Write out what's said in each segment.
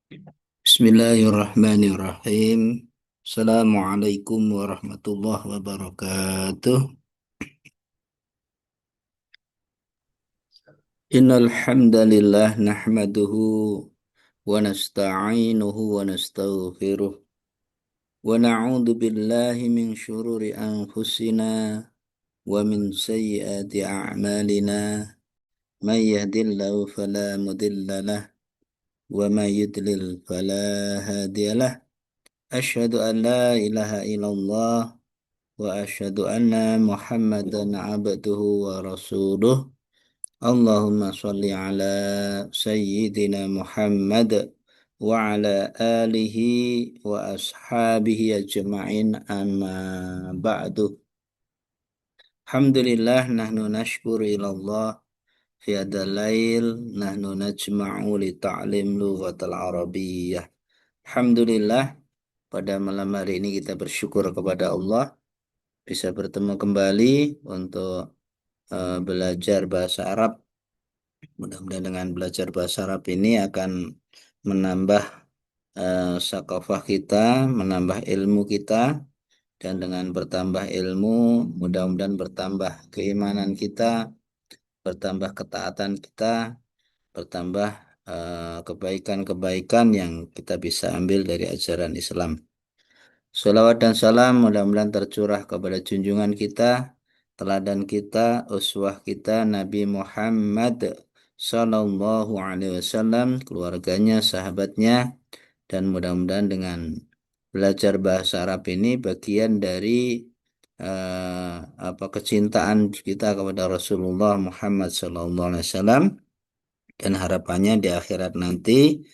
Bismillahirrahmanirrahim. Assalamualaikum warahmatullahi wabarakatuh. Innal hamdalillah nahmaduhu wa nasta'inuhu wa nastaghfiruh wa na'udzu billahi min syururi anfusina wa min sayyiati a'malina. May yahdihillahu fala mudilla lah wa may yudlil fala hadiyalah. Asyhadu an la ilaha illallah وأشهد أن محمدا عبده ورسوله. اللهم صل على سيدنا محمد وعلى آله وأصحابه أجمعين أما بعد. Alhamdulillah nahnu nashkuru ilallah fi hadal lail nahnu najma'u li ta'lim lughatal arabiyyah. Alhamdulillah, pada malam hari ini kita bersyukur kepada Allah bisa bertemu kembali untuk belajar bahasa Arab. Mudah-mudahan dengan belajar bahasa Arab ini akan menambah sakafah kita, menambah ilmu kita, dan dengan bertambah ilmu, mudah-mudahan bertambah keimanan kita, bertambah ketaatan kita, bertambah kebaikan-kebaikan yang kita bisa ambil dari ajaran Islam. Salawat dan salam mudah-mudahan tercurah kepada junjungan kita, teladan kita, uswah kita, Nabi Muhammad Sallallahu Alaihi Wasallam, keluarganya, sahabatnya, dan mudah-mudahan dengan belajar bahasa Arab ini bagian dari eh, kecintaan kita kepada Rasulullah Muhammad Sallallahu Alaihi Wasallam, dan harapannya di akhirat nanti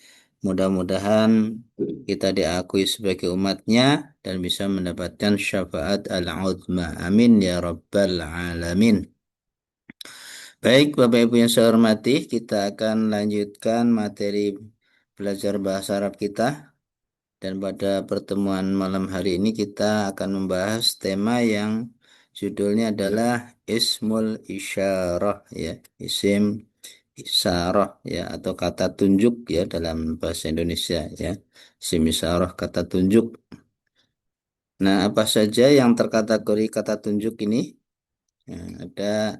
mudah-mudahan kita diakui sebagai umatnya dan bisa mendapatkan syafaat al-uzma. Amin ya rabbal alamin. Baik, Bapak Ibu yang saya hormati, kita akan lanjutkan materi belajar bahasa Arab kita. Dan pada pertemuan malam hari ini kita akan membahas tema yang judulnya adalah Ismul Isyarah, ya, isim isyarah, ya, atau kata tunjuk, ya, dalam bahasa Indonesia, ya. Isim isyarah, kata tunjuk. Nah, apa saja yang terkategori kata tunjuk ini? Nah, ada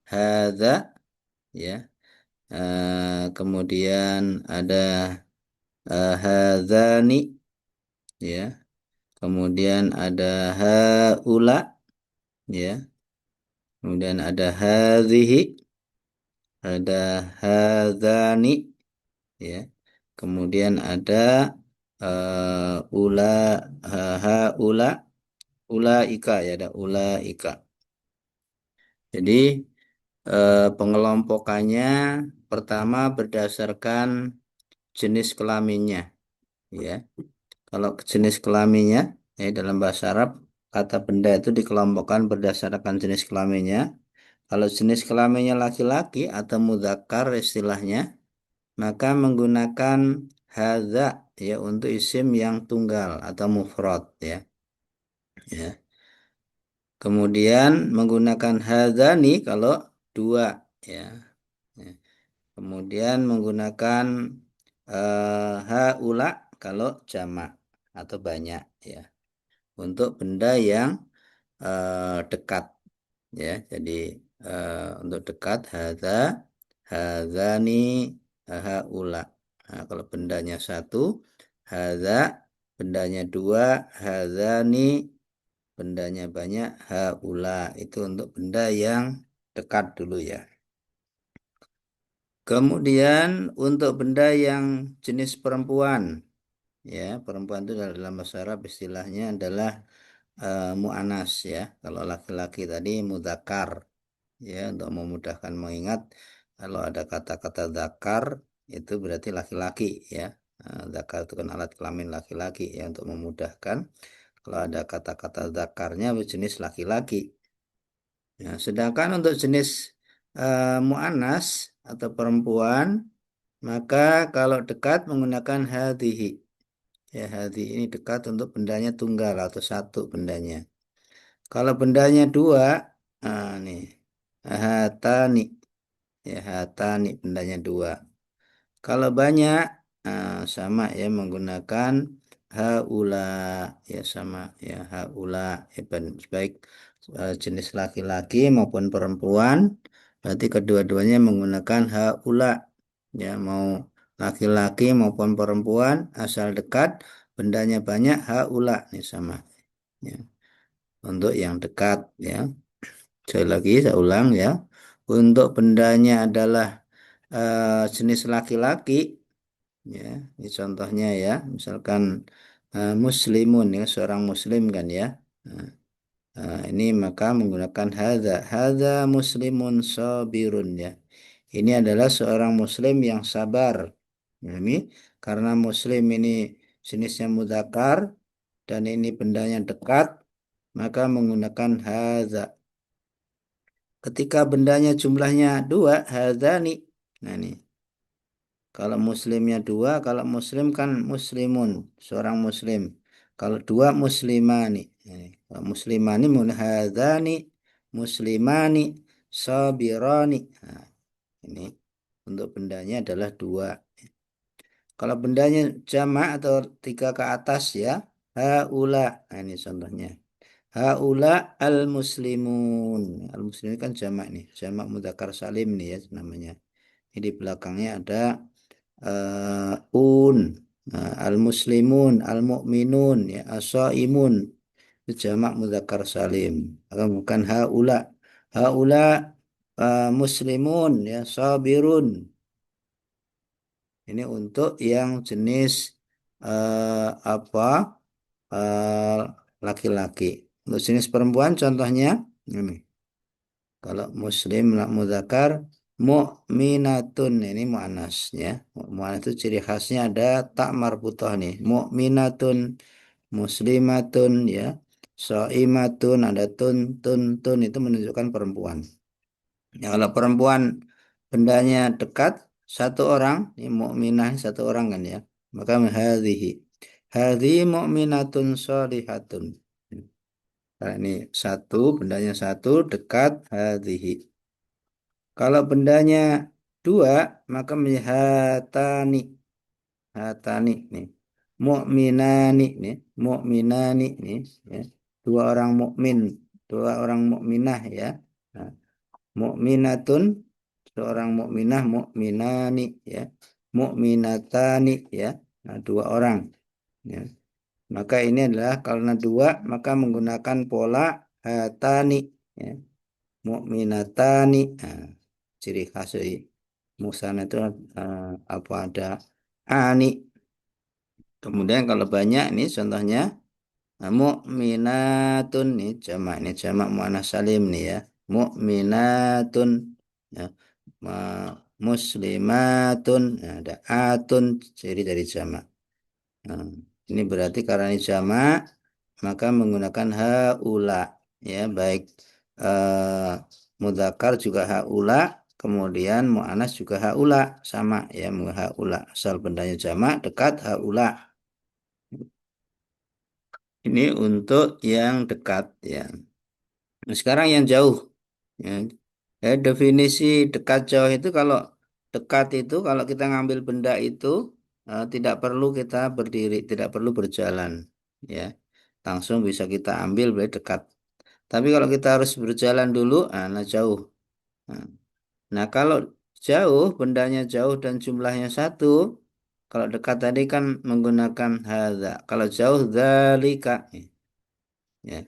hadza, ya. Kemudian ada hadzani, ya. Kemudian ada haula, ya. Kemudian ada hadhihi, ada hadzani, ya. Kemudian ada ula, haula, ulaika, ya, ada ulaika. Jadi pengelompokannya pertama berdasarkan jenis kelaminnya, ya. Kalau jenis kelaminnya, ya, dalam bahasa Arab kata benda itu dikelompokkan berdasarkan jenis kelaminnya. Kalau jenis kelaminnya laki-laki atau mudzakkar istilahnya, maka menggunakan hadza, ya, untuk isim yang tunggal atau mufrad, ya. Ya. Kemudian menggunakan hadzani kalau dua, ya. Ya. Kemudian menggunakan haula kalau jamak atau banyak, ya. Untuk benda yang dekat, ya. Jadi untuk dekat hadza, hadzani, haula. Nah, kalau bendanya satu hadza, bendanya dua hadzani, bendanya banyak haula. Itu untuk benda yang dekat dulu, ya. Kemudian untuk benda yang jenis perempuan, ya, perempuan itu dalam bahasa Arab istilahnya adalah mu'anas, ya. Kalau laki-laki tadi mudzakkar, ya, untuk memudahkan mengingat. Kalau ada kata-kata zakar itu berarti laki-laki, ya. Zakar itu kan alat kelamin laki-laki, ya, untuk memudahkan. Kalau ada kata-kata zakarnya berjenis laki-laki. Ya, sedangkan untuk jenis mu'anas atau perempuan, maka kalau dekat menggunakan hadhihi. Ya, hadhi ini dekat untuk bendanya tunggal atau satu bendanya. Kalau bendanya dua, nih, hatani. Ya, hatani bendanya dua. Kalau banyak, sama ya menggunakan haula ya sama ya haula ya baik jenis laki-laki maupun perempuan berarti kedua-duanya menggunakan haula ya mau laki-laki maupun perempuan asal dekat bendanya banyak haula nih sama ya untuk yang dekat ya sekali lagi saya ulang ya untuk bendanya adalah jenis laki-laki ya ini contohnya ya misalkan muslimun ya seorang muslim kan ya. Nah, ini maka menggunakan hadza muslimun sabirun ya ini adalah seorang muslim yang sabar. Nah, ini karena muslim ini jenisnya mudzakkar dan ini bendanya dekat maka menggunakan hadza. Ketika bendanya jumlahnya dua hadzani. Nah ini kalau muslimnya dua, kalau muslim kan muslimun, seorang muslim. Kalau dua muslimani. Kalau muslimani munhadani, muslimani, sabirani. Nah, ini untuk bendanya adalah dua. Kalau bendanya jamak atau tiga ke atas ya, haula. Nah, ini contohnya. Haula al-muslimun. Al-muslimun kan jamak nih, jamak mudzakkar salim nih ya namanya. Ini di belakangnya ada un al-muslimun al-mu'minun ya as-shaimun itu jamak mudzakkar salim maka bukan haula haula muslimun ya sabirun ini untuk yang jenis apa eh, laki-laki untuk jenis perempuan contohnya ini kalau muslim mudzakar mukminatun ini muannas ya. Muannas itu ciri khasnya ada tak marbutoh nih. Mukminatun, muslimatun ya. Shaimatun ada tun itu menunjukkan perempuan. Ya, kalau perempuan bendanya dekat satu orang, ini mukminah satu orang kan ya. Maka hadhihi. Hadhihi mukminatun shalihatun. Nah, ini satu, bendanya satu, dekat, hadhihi. Kalau bendanya dua, maka menjadi hatani. Hatani nih. Mu'minani nih. Mu'minani nih. Ya. Dua orang mukmin, dua orang mukminah ya. Nah, mu'minatun, seorang mukminah, mu'minani ya. Mu'minatani ya. Nah, dua orang. Ya. Maka ini adalah karena dua, maka menggunakan pola hatani. Ya. Mukminatani. Nah, ciri khas dari musana itu apa ada ani. Kemudian kalau banyak nih contohnya mukminatun nih jamak ini jamak muannats salim nih ya. Mukminatun ya. Muslimatun nah, ada atun ciri dari jamak. Nah, ini berarti karena ini jamak maka menggunakan haula ya baik eh, mudzakkar juga haula kemudian muannas juga haula sama ya haula asal bendanya jamak dekat haula ini untuk yang dekat ya. Nah, sekarang yang jauh ya. Definisi dekat jauh itu kalau dekat itu kalau kita ngambil benda itu tidak perlu kita berdiri tidak perlu berjalan ya langsung bisa kita ambil berarti dekat. Tapi kalau kita harus berjalan dulu, nah jauh. Nah, nah, kalau jauh, bendanya jauh dan jumlahnya satu, kalau dekat tadi kan menggunakan hadza. Kalau jauh, dzalika. Ya.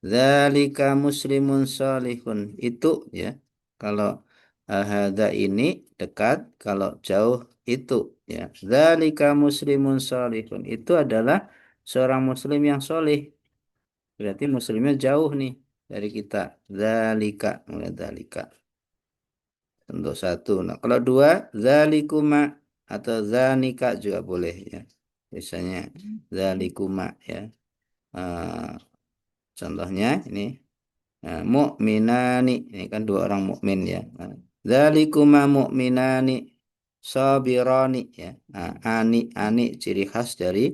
Dzalika muslimun salihun. Itu ya. Kalau hadza ini dekat, kalau jauh itu ya. Dzalika muslimun salihun. Itu adalah seorang muslim yang solih. Berarti muslimnya jauh nih dari kita. Zalika, mulai zalika. Untuk satu. Nah, kalau dua, zalikuma atau zanika juga boleh ya. Biasanya zalikuma ya. Eh, contohnya ini mukminani. Ini kan dua orang mukmin ya. Zalikuma mukminani sabirani ya. Nah, ani ciri khas dari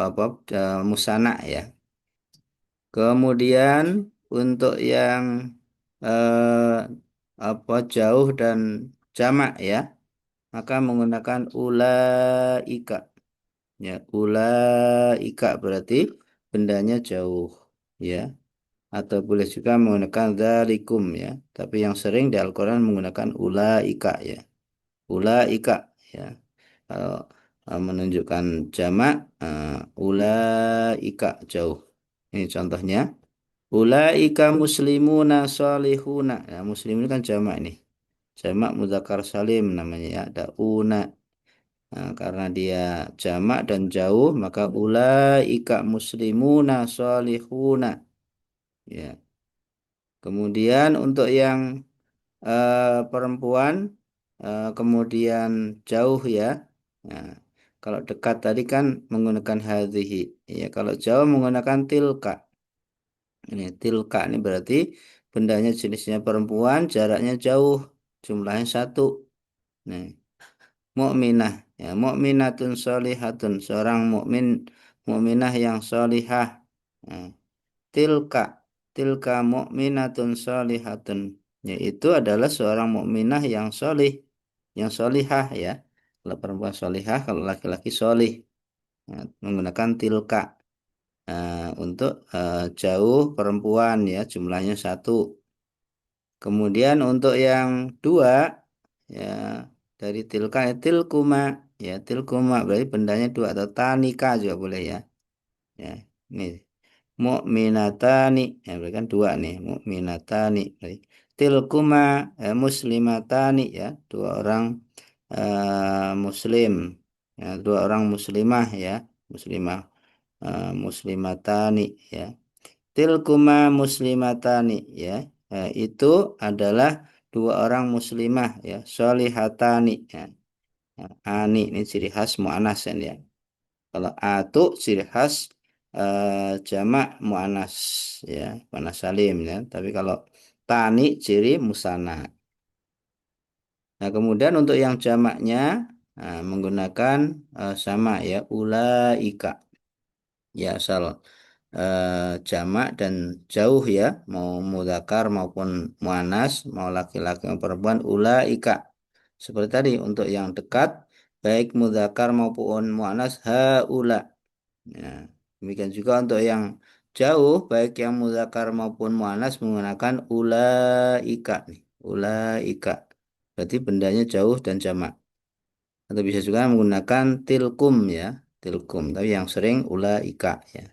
apa musana ya. Kemudian untuk yang eh, apa jauh dan jamak ya. maka menggunakan ulaika. Ya, ulaika berarti bendanya jauh. Ya, atau boleh juga menggunakan dzalikum ya. Tapi yang sering di Al-Quran menggunakan ulaika ya. Ulaika ya. Kalau menunjukkan jamak ulaika jauh. Ini contohnya. Ulaika muslimuna solihuna. Ya, muslim ini kan jamak nih. Jamak mudzakkar salim namanya ya. Ada una. Nah, karena dia jamak dan jauh, maka ulaika muslimuna solihuna. Ya. Kemudian untuk yang perempuan, kemudian jauh ya. Nah, kalau dekat tadi kan menggunakan hadhihi. Ya, kalau jauh menggunakan tilka. Ini tilka ini berarti bendanya jenisnya perempuan, jaraknya jauh, jumlahnya satu. Nih, mukminah ya, mukminatun sholihatun, seorang mukmin mukminah yang sholihah. Nah, tilka tilka mukminatun sholihatun, yaitu adalah seorang mukminah yang sholih, yang sholihah ya. Kalau perempuan sholihah, kalau laki-laki sholih. Nah, menggunakan tilka. Untuk jauh perempuan ya jumlahnya satu. Kemudian untuk yang dua ya dari tilka ya tilkuma ya tilkuma berarti bendanya dua atau tanika juga boleh ya. Ya ini mukminatani ya berarti kan dua nih mukminatani berarti tilkuma muslimatani ya dua orang muslim ya dua orang muslimah ya muslimah muslimatani ya tilkuma muslimatani ya. Itu adalah dua orang muslimah ya solihatani ya. Ani ini ciri khas mu'anas kan ya. Kalau atu ciri khas jamak mu'anas ya mu'anas salim ya, tapi kalau tani ciri musana. Nah kemudian untuk yang jamaknya menggunakan sama ya ulaika ya asal jamak dan jauh ya mau mudzakkar maupun muannas mau laki-laki maupun perempuan ulaika seperti tadi untuk yang dekat baik mudzakkar maupun muannas haula ya, demikian juga untuk yang jauh baik yang mudzakkar maupun muannas menggunakan ulaika nih ulaika berarti bendanya jauh dan jamak atau bisa juga menggunakan tilkum ya tilkum tapi yang sering ulaika ya.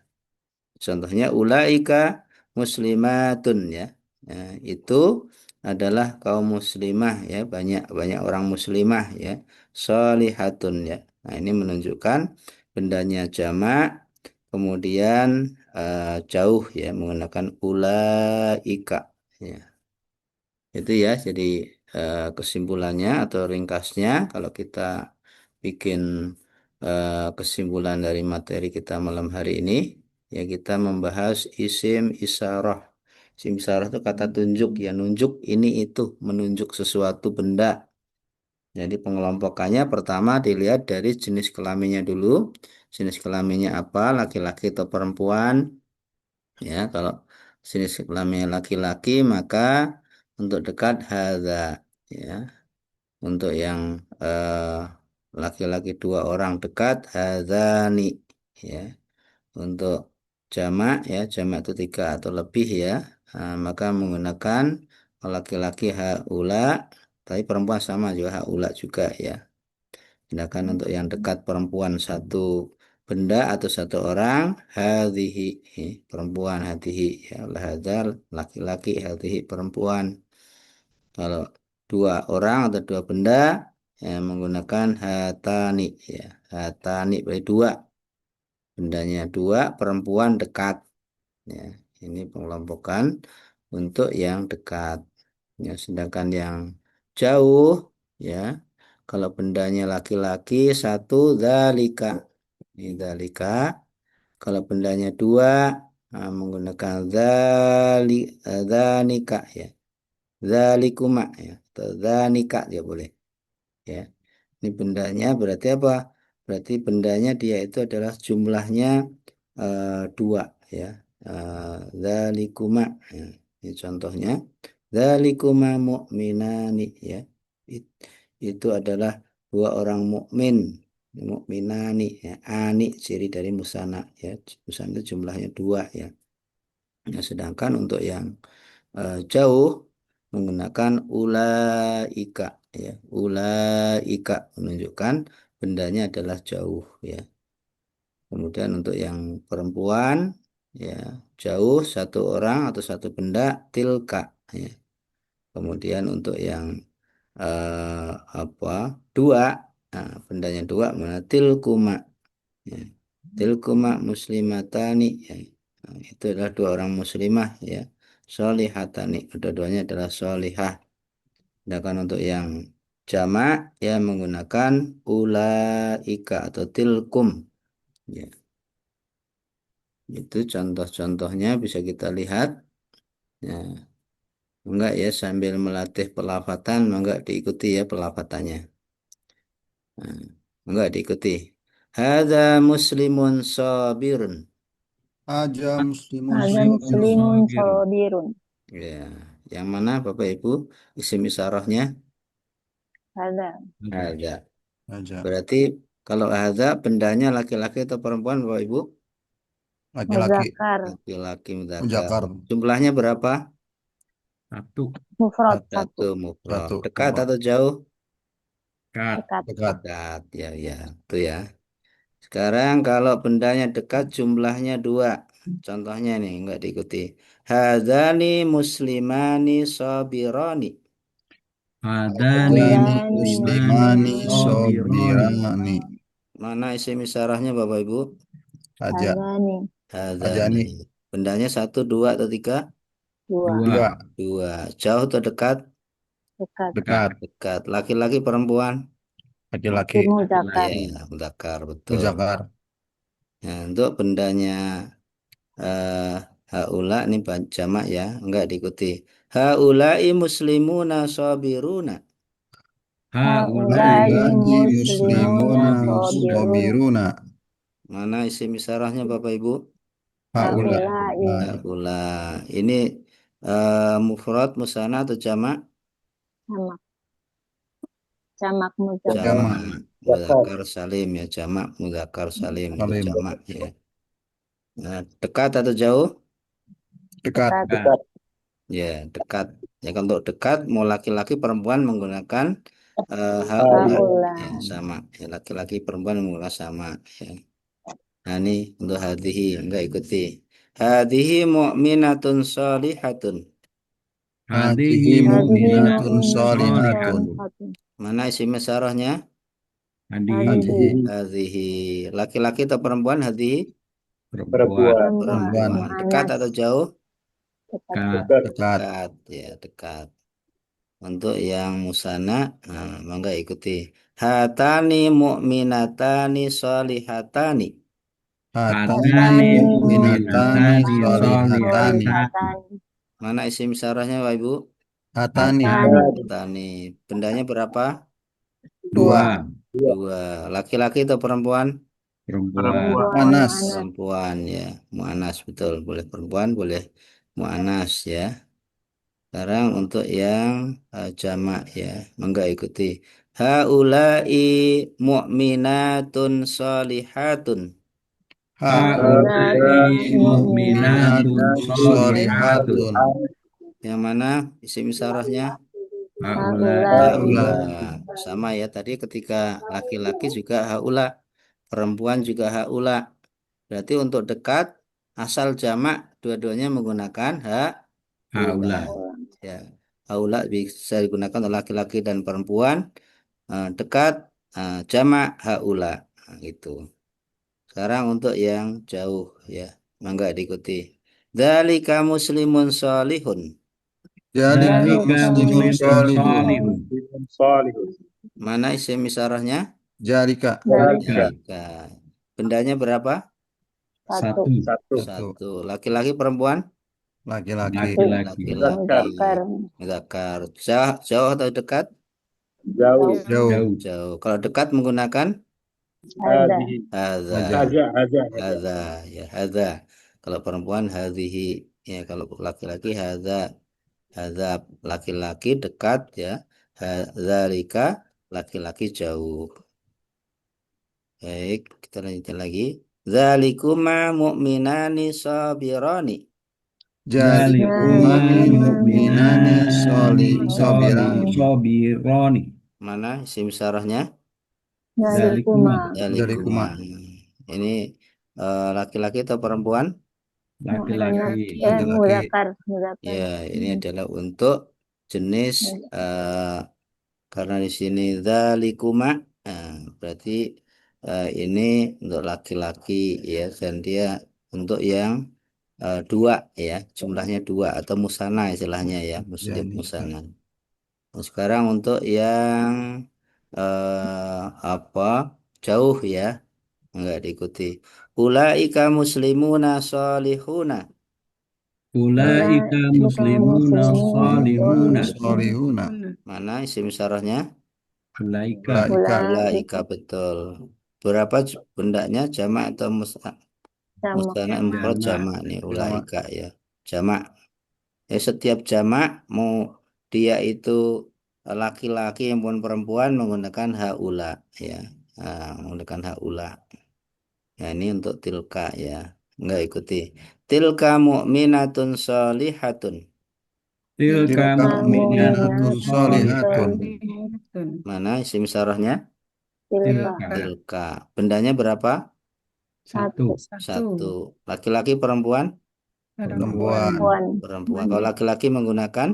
Contohnya ulaika muslimatun ya. Nah, itu adalah kaum muslimah ya, banyak banyak orang muslimah ya. Solihatun ya. Nah, ini menunjukkan bendanya jamak kemudian jauh ya menggunakan ulaika ya. Itu ya jadi kesimpulannya atau ringkasnya kalau kita bikin kesimpulan dari materi kita malam hari ini ya kita membahas isim isyarah. Isim isyarah itu kata tunjuk ya nunjuk ini itu menunjuk sesuatu benda. Jadi pengelompokannya pertama dilihat dari jenis kelaminnya dulu. Jenis kelaminnya apa laki-laki atau perempuan. Ya, kalau jenis kelaminnya laki-laki maka untuk dekat hadza ya. Untuk yang laki-laki dua orang dekat hadzani ya. Untuk jamak ya, jamak itu tiga atau lebih ya. Maka menggunakan laki-laki haula, tapi perempuan sama juga haula juga ya. Sedangkan untuk yang dekat perempuan satu benda atau satu orang hadhihi perempuan hadhihi ya hadzal laki-laki hadhihi perempuan kalau dua orang atau dua benda menggunakan hatani ya hatani berarti dua bendanya dua perempuan dekat ya ini pengelompokan untuk yang dekat ya sedangkan yang jauh ya kalau bendanya laki-laki satu dzalika ini dzalika kalau bendanya dua menggunakan dzanika ya dzalikuma ya atau dzanika dia boleh ya ini bendanya berarti apa berarti bendanya dia itu adalah jumlahnya dua ya dzalikuma ya. Ini contohnya dzalikuma mu'minani ya It- itu adalah dua orang mukmin, mukminani, ya, ani ciri dari musana, ya, musana itu jumlahnya dua, ya. Nah, sedangkan untuk yang jauh menggunakan ulaika, ya, ulaika menunjukkan bendanya adalah jauh, ya. Kemudian untuk yang perempuan, ya, jauh satu orang atau satu benda, tilka, ya. Kemudian untuk yang eh, apa dua, nah, bendanya dua, mana tilkuma, ya. Tilkuma muslimatani, ya. Nah, itu adalah dua orang muslimah, ya, solihatani, kedua-duanya adalah solihah. Sedangkan untuk yang jamak, ya, menggunakan ulaika atau tilkum, ya. Itu contoh-contohnya bisa kita lihat, ya. Enggak, ya, sambil melatih pelafatan, enggak diikuti, ya, pelafatannya. Nah, enggak diikuti. Hadza muslimun sabirun. Aja muslimun Ada Muslimun muslimun sabirun. sabirun. Ya, yang mana Bapak Ibu? Isim isyarahnya Ada Ada. hadza. aja Berarti kalau hadza bendanya laki-laki atau perempuan Bapak Ibu? laki-laki muzakkar. Laki-laki mudzakkar. mujakar Jumlahnya berapa? Satu. Mufrad Satu satu. mufrad. satu Dekat mufrad atau jauh? Kat. Dekat. dekat Dekat, ya, ya, itu, ya. Sekarang kalau bendanya dekat jumlahnya dua. Contohnya nih enggak diikuti. Hadzani muslimani sabirani. Hadani adani Hadani muslimani muslimani muslimun sabirani. sobirani Mana isim isyarahnya Bapak Ibu? aja hadani Hadzani. ajani Bendanya satu, dua, atau tiga? dua. Dua. dua Dua. Jauh atau dekat? Dekat. Dekat. dekat Dekat. Laki-laki perempuan? laki-laki Laki muzakkar. Laki-laki. Ya, mudzakkar, betul. mujakar Nah, untuk bendanya eh haula ini jamak, ya, enggak diikuti. Haulai muslimuna sabiruna. Haulai Haulai haula'i muslimuna muslimuna sabiruna. sabirun. sobiruna Mana isim isyarahnya Bapak Ibu? haula Haulai Haula. Ini mufrad, musanna atau jamak? sama jamak muzakkar. jama Jamak. Mudzakkar salim, ya, jamak mudzakkar salim itu salim jamak, ya. Nah, dekat atau jauh? dekat Dekat. Dekat. Ya, dekat. Ya, kalau untuk dekat mau laki-laki perempuan menggunakan haula, Haula. ya, sama. Ya, laki-laki perempuan menggunakan sama, ya. Nah, ini untuk hadhihi enggak ikuti. Hadhihi mu'minatun shalihatun. Hadihi hadihi Hadihi mu'minatun mu'minatun mu'minatun sholihatun shalihatun. shalihatun. Mana isim isyarahnya? Hadihi hadihi Hadihi Hadhihi. Laki-laki atau perempuan hadhihi? perempuan. perempuan. perempuan Perempuan. Dekat Mu'anas. atau jauh? Dekat. Kat. dekat Dekat, ya, dekat. Untuk yang musana, nah, mangga ikuti. Hatani mu'minatani shalihatani. hatani Hatani Hatani mu'minatani mu'minatani mu'minatani sholihatani shalihatani. sholihatani. Mana isim syarahnya, Pak Ibu? hatani Hatani. Hatani Tani. Bendanya berapa? dua dua. Dua. Dua. Laki-laki atau perempuan? Perempuan. Perempuan panas mu'anas. Perempuan, ya. Mu'anas, betul. Boleh perempuan, boleh mu'anas, ya. Sekarang untuk yang jamak, ya. Mangga ikuti. Haulai mu'minatun shalihatun. haulai Haulai Haulai mu'minatun mu'minatun mu'minatun shalihatun. sholihatun Yang mana isim syarahnya? Haulai haulai Haula. haula Sama, ya, tadi ketika laki-laki juga haula, perempuan juga haula. Berarti untuk dekat asal jamak dua-duanya menggunakan haula. haula. Ya. Haula bisa digunakan oleh laki-laki dan perempuan. Dekat jamak haula. Nah, gitu. Sekarang untuk yang jauh, ya. Mangga diikuti. Dzalika muslimun salihun. jalika Dzalika Dzalika muslimun muslimun sholihun muslimun shalihun. Mana isim isyarahnya? jalika Dzalika. dzalika Dzalika. Bendanya berapa? satu. Satu. satu Satu. Laki-laki perempuan? laki-laki Satu. Laki-laki. Laki-laki. Muzakkar Mudzakkar. Jauh, jauh atau dekat? jauh. jauh Jauh. Jauh. Kalau dekat menggunakan Ada. hadza. aja Hadza, ya, hadza. Kalau perempuan hadhihi, ya, kalau laki-laki hadza. Hadza laki-laki dekat, ya. Hadzalika laki-laki jauh. Baik, kita lanjutkan lagi. Zalikuma mu'minani sabirani. Jalikuma mu'minani sobirani. sobironi. Mana isim syarahnya? Zalikuma. Zalikuma. Zalikuma. Ini laki-laki atau perempuan? Laki-laki. Laki-laki. Mudzakkar. Ya, ini adalah untuk jenis karena di sini zalikuma, berarti ini untuk laki-laki ya, dan dia untuk yang dua ya, jumlahnya dua atau musana istilahnya ya, muslim Yani. musana. Nah, sekarang untuk yang apa jauh ya, enggak diikuti. Ulaika muslimuna solihuna. Ulaika muslimuna salihuna. Solihuna. Mana isim syarahnya? Ulaika. Ulaika. Ulaika betul. Berapa bendanya jamak atau Sama. mustana mufrad? Jamak. Jamak nih Jamak. ulaika ya. Jamak. Ya setiap jamak mau dia itu laki-laki maupun perempuan menggunakan haula ya. Menggunakan haula. Ya ini untuk tilka ya. Enggak ikuti. Tilka mu'minatun solihatun. Tilka mu'minatun solihatun. Mana isim syarahnya? Tilka. Tilka. Bendanya berapa? Satu. Satu. Laki-laki perempuan? Perempuan. Puan. Perempuan. Kalau laki-laki menggunakan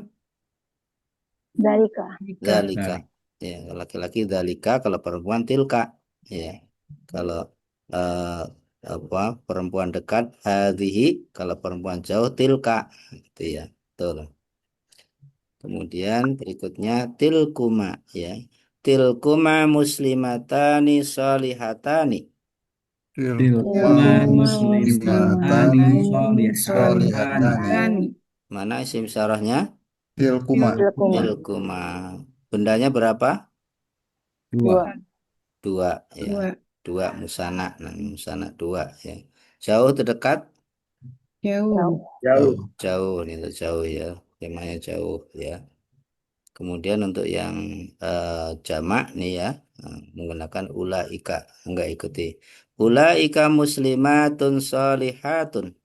Dalika. dalika. Ya, kalau laki-laki dalika, kalau perempuan tilka. Ya. Kalau eh, apa perempuan dekat hadhihi, kalau perempuan jauh tilka. Itu ya. Betul. Kemudian berikutnya tilkuma ya. Tilkuma muslimatani solihatani. Tilkuma muslimatani solihatani. Mana isim syarahnya? Tilkuma. Tilkuma. Tilkuma. Bendanya berapa? Dua. Dua ya. Dua musana. Nah, musana dua ya. Jauh terdekat? Jauh. Jauh. Jauh nih untuk jauh ya. Temanya jauh ya. Kemudian untuk yang jamak nih ya, menggunakan ulaika, enggak ikuti. Ulaika muslimatun solihatun.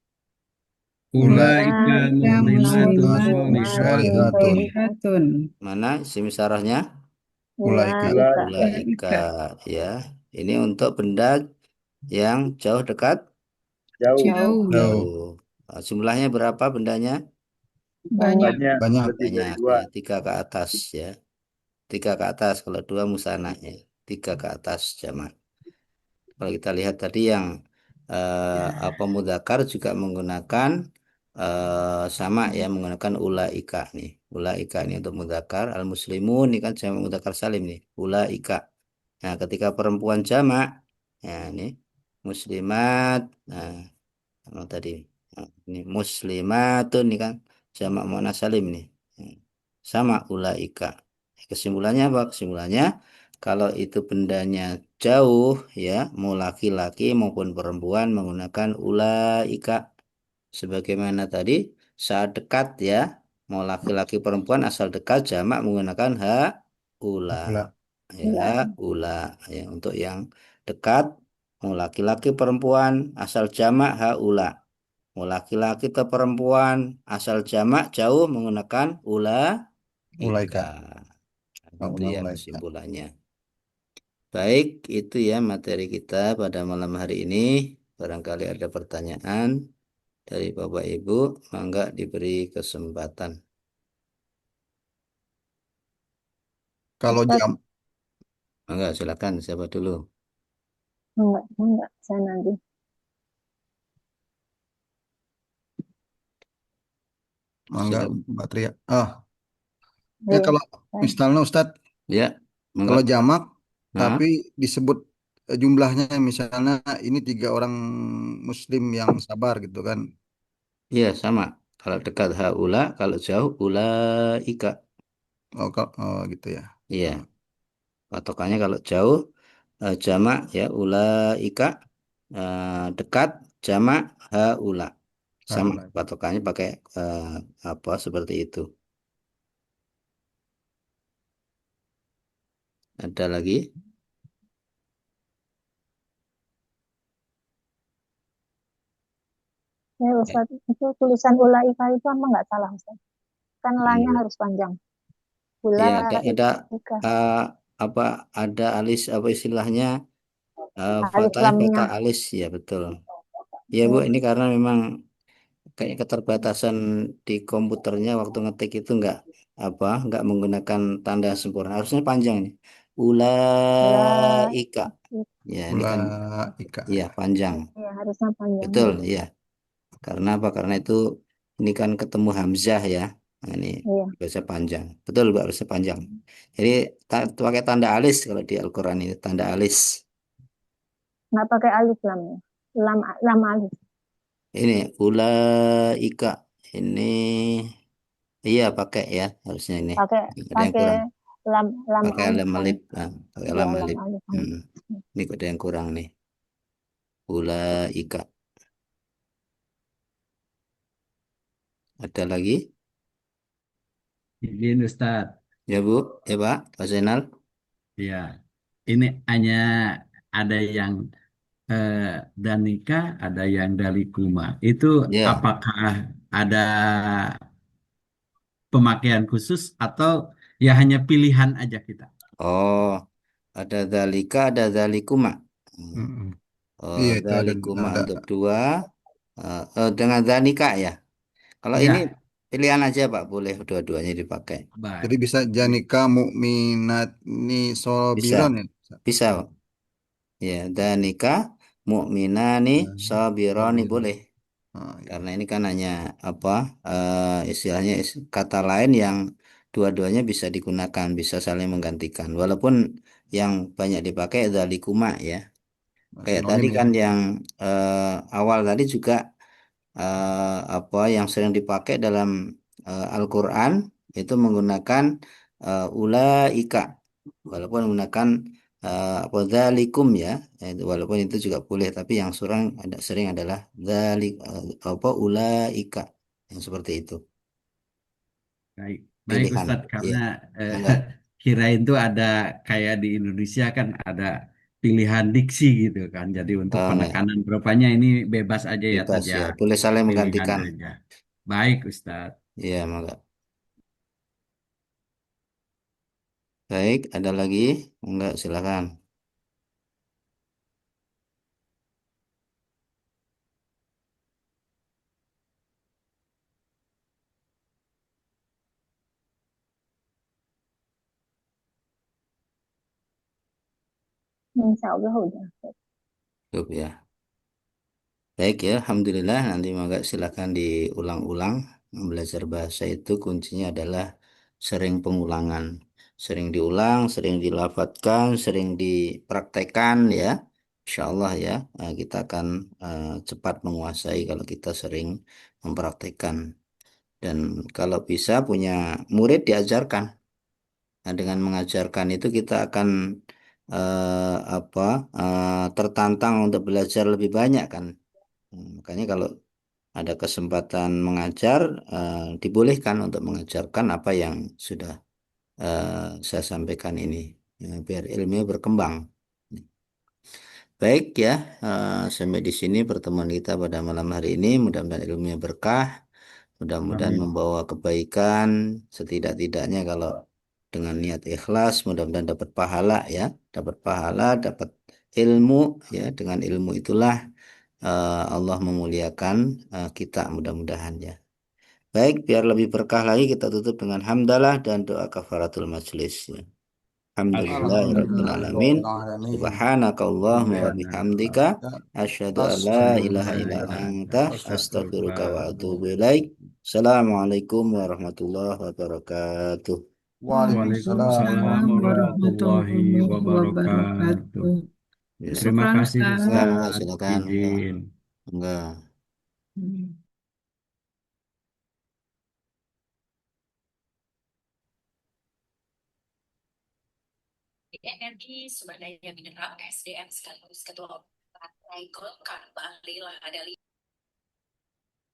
Ulaika muslimatun solihatun. Solihatun. Mana isim syarahnya? Ulaika. Ulaika ya. Ini untuk benda yang jauh dekat? Jauh. Jauh. Jauh. Jumlahnya berapa bendanya? Banyak. Banyak. Banyak ya, tiga ke atas ya. Tiga ke atas, kalau dua musana ya. Tiga ke atas jamak. Kalau kita lihat tadi yang apa mudzakkar juga menggunakan sama ya, menggunakan ulaika nih. Ulaika ini untuk mudzakkar, al muslimun ini kan jamak mudzakkar salim nih. Ulaika. Nah, ketika perempuan jamak, ya ini muslimat. Nah, apa tadi? Nah, ini muslimatun ini kan jamak muannats salim nih. Sama ulaika. Kesimpulannya apa? Kesimpulannya kalau itu bendanya jauh ya, mau laki-laki maupun perempuan menggunakan ulaika. Sebagaimana tadi saat dekat ya, mau laki-laki perempuan asal dekat jamak menggunakan ha ula. Ula. Ya, ula ya untuk yang dekat mau laki-laki perempuan asal jamak ha ula. Mau laki-laki atau perempuan asal jamak jauh menggunakan ulaika. Ulaika. Itu ya Ulaika. kesimpulannya. Baik, itu ya materi kita pada malam hari ini. Barangkali ada pertanyaan dari Bapak Ibu, mangga diberi kesempatan. Kalau Ustaz. jam Mangga silakan, siapa dulu? Enggak. Saya nanti. mangga Silakan. Mbak Tria. Ya Iya. kalau misalnya Ustadz, Ya, mangga. kalau jamak Nah, tapi disebut jumlahnya misalnya ini 3 orang Muslim yang sabar gitu kan. iya sama. Kalau dekat haula, kalau jauh ulaika. Oh gitu ya. Iya, patokannya kalau jauh jamak ya ulaika, dekat jamak haula. Sama Ulaika. patokannya pakai apa seperti itu. Ada lagi? Ya Ustaz, itu tulisan ulaika itu apa nggak salah Ustaz? Kan lanya Iya. harus panjang. Iya, ada Ulaika. eh, apa ada alis apa istilahnya Alif fathah lamnya. fathah alis ya betul. Ya Bu, Ya, ini karena memang kayak keterbatasan di komputernya waktu ngetik itu nggak menggunakan tanda sempurna. Harusnya panjang nih. ula, Ulaika. Ya, ini kan Ulaika. iya panjang. ya harusnya panjang. Betul, iya. Karena apa? Karena itu ini kan ketemu hamzah ya. Nah, ini Iya, bahasa panjang. Betul, Mbak, harusnya panjang. Jadi pakai tanda alis kalau di Al-Qur'an ini tanda alis. nggak pakai alif lamnya. Lam alif. Ini ulaika. Ini iya pakai ya harusnya ini. Pakai Ada yang pakai kurang. lam Pakai alif alam kan. alif. Nah, pakai Ya alam lam alif. alif kan. Hmm. Ini kok ada yang kurang nih. Ulaika. Ada lagi? Izin Ustadz. Ya Bu, ya Pak Zainal. Ya, ini hanya ada yang eh, Danika, ada yang Dalikuma. Itu Ya. apakah ada pemakaian khusus atau ya hanya pilihan aja kita? Oh, ada dalika, ada dalikuma. Hmm. Mm-mm. Oh, Iya itu dalikuma ada. untuk dua. Dengan danika ya. Kalau ini Ya, pilihan aja Pak, boleh dua-duanya dipakai. Jadi baik. bisa Janika Mukminat ni Bisa, Sobiron ya. bisa. Ya, danika, mukminani, Nah, sabironi Sobiron. boleh. Oh, iya. Karena ini kan hanya apa istilahnya kata lain yang dua-duanya bisa digunakan, bisa saling menggantikan. Walaupun yang banyak dipakai dalikuma ya. Nah, Kayak tadi sinonim ya. kan yang awal tadi juga apa yang sering dipakai dalam Al-Quran itu menggunakan ulaika, walaupun menggunakan apa dzalikum ya, walaupun itu juga boleh, tapi yang sering adalah dzalik apa ulaika yang seperti itu Baik, baik pilihan. Ustadz, Ya, karena eh, enggak. kirain tuh ada kayak di Indonesia kan ada pilihan diksi gitu kan. Jadi untuk Enggak. penekanan rupanya ini bebas aja ya Bebas Tad ya, ya, boleh saling pilihan menggantikan. aja. Baik Ustadz. Iya, maka. Baik, ada lagi? Enggak, silakan. Insya Allah udah. Cukup ya. Baik ya, Alhamdulillah. Nanti maka silakan diulang-ulang. Belajar bahasa itu kuncinya adalah sering pengulangan. Sering diulang, sering dilafatkan, sering dipraktekkan ya. Insya Allah ya, kita akan cepat menguasai kalau kita sering mempraktekkan. Dan kalau bisa punya murid diajarkan. Nah, dengan mengajarkan itu kita akan apa tertantang untuk belajar lebih banyak kan. Makanya kalau ada kesempatan mengajar, dibolehkan untuk mengajarkan apa yang sudah saya sampaikan ini, biar ilmu berkembang. Baik ya, sampai di sini pertemuan kita pada malam hari ini. Mudah-mudahan ilmunya berkah, mudah-mudahan Amin. membawa kebaikan. Setidak-tidaknya kalau dengan niat ikhlas, mudah-mudahan dapat pahala ya, dapat pahala, dapat ilmu ya. Dengan ilmu itulah Allah memuliakan kita mudah-mudahan ya. Baik, biar lebih berkah lagi kita tutup dengan hamdalah dan doa kafaratul majelis ya. Alhamdulillahirabbil alamin. Alhamdulillah. Alhamdulillahirrahmanirrahim. Subhanakallahumma wa bihamdika Alhamdulillah. asyhadu an la ilaha illa Alhamdulillah. anta astaghfiruka wa atubu Astagfirullah. ilaik. Assalamualaikum warahmatullahi wabarakatuh. Waalaikumsalam Waalaikumsalam warahmatullahi warahmatullahi wabarakatuh. wabarakatuh. Ya, Terima kasih enggak, Ustadz. silakan, Izin. enggak.